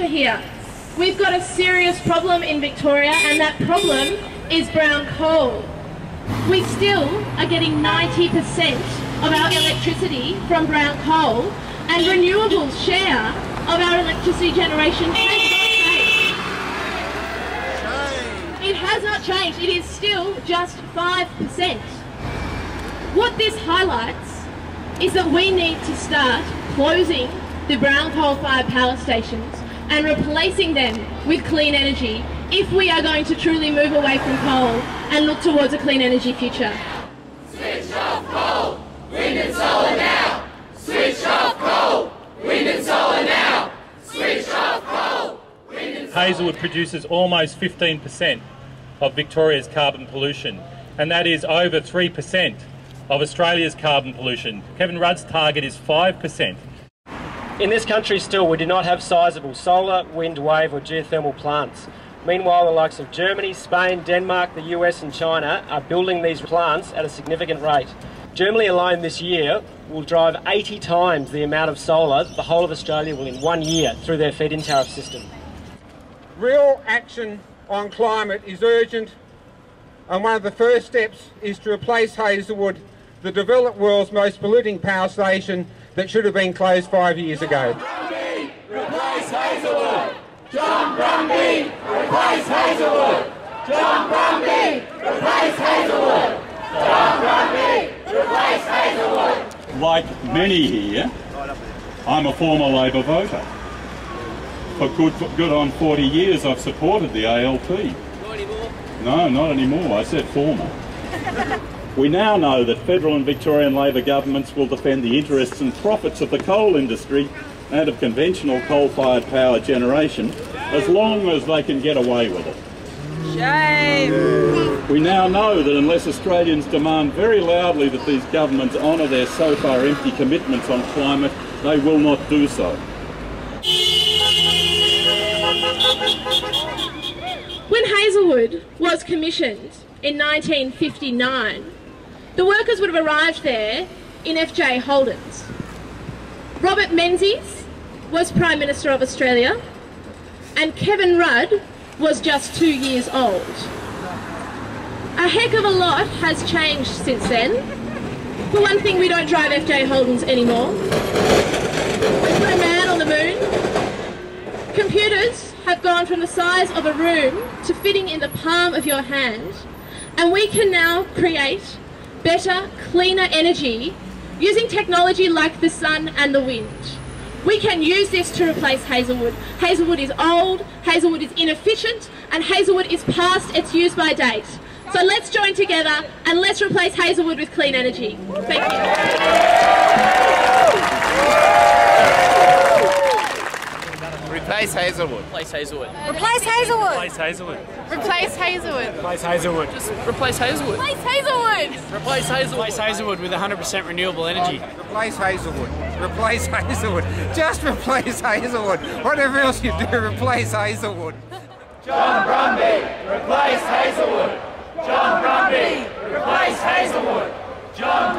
picture here. We've got a serious problem in Victoria, and that problem is brown coal. We still are getting 90% of our electricity from brown coal, and renewables' share of our electricity generation has not changed. It has not changed. It is still just 5%. What this highlights is that we need to start closing the brown coal-fired power stations and replacing them with clean energy if we are going to truly move away from coal and look towards a clean energy future. Switch off coal, wind and solar now! Switch off coal, wind and solar now! Switch off coal, wind and solar. Hazelwood produces almost 15% of Victoria's carbon pollution, and that is over 3% of Australia's carbon pollution. Kevin Rudd's target is 5%. In this country still, we do not have sizeable solar, wind, wave or geothermal plants. Meanwhile, the likes of Germany, Spain, Denmark, the US and China are building these plants at a significant rate. Germany alone this year will drive 80 times the amount of solar that the whole of Australia will in 1 year through their feed-in tariff system. Real action on climate is urgent, and one of the first steps is to replace Hazelwood, the developed world's most polluting power station that should have been closed 5 years ago. Brumby, replace Hazelwood! John Brumby, replace Hazelwood! John Brumby, replace Hazelwood! John Brumby, replace Hazelwood! Like many here, I'm a former Labor voter. For good on 40 years I've supported the ALP. Not anymore? No, not anymore. I said former. We now know that federal and Victorian Labor governments will defend the interests and profits of the coal industry and of conventional coal-fired power generation as long as they can get away with it. Shame! We now know that unless Australians demand very loudly that these governments honour their so far empty commitments on climate, they will not do so. When Hazelwood was commissioned in 1959, the workers would have arrived there in FJ Holden's. Robert Menzies was Prime Minister of Australia, and Kevin Rudd was just 2 years old. A heck of a lot has changed since then. For one thing, we don't drive FJ Holden's anymore. We put a man on the moon. Computers have gone from the size of a room to fitting in the palm of your hand, and we can now create better, cleaner energy using technology like the sun and the wind. We can use this to replace Hazelwood. Hazelwood is old, Hazelwood is inefficient, and Hazelwood is past its use-by date. So let's join together and let's replace Hazelwood with clean energy. Thank you. Replace Hazelwood. Replace Hazelwood. Replace Hazelwood. Replace Hazelwood. Replace Hazelwood. Replace Hazelwood. Just replace Hazelwood. Replace Hazelwood. Replace Hazelwood. Replace Hazelwood with 100% renewable energy. Replace Hazelwood. Replace Hazelwood. Just replace Hazelwood. Whatever else you do, replace Hazelwood. John Brumby, replace Hazelwood! John Brumby, replace Hazelwood! John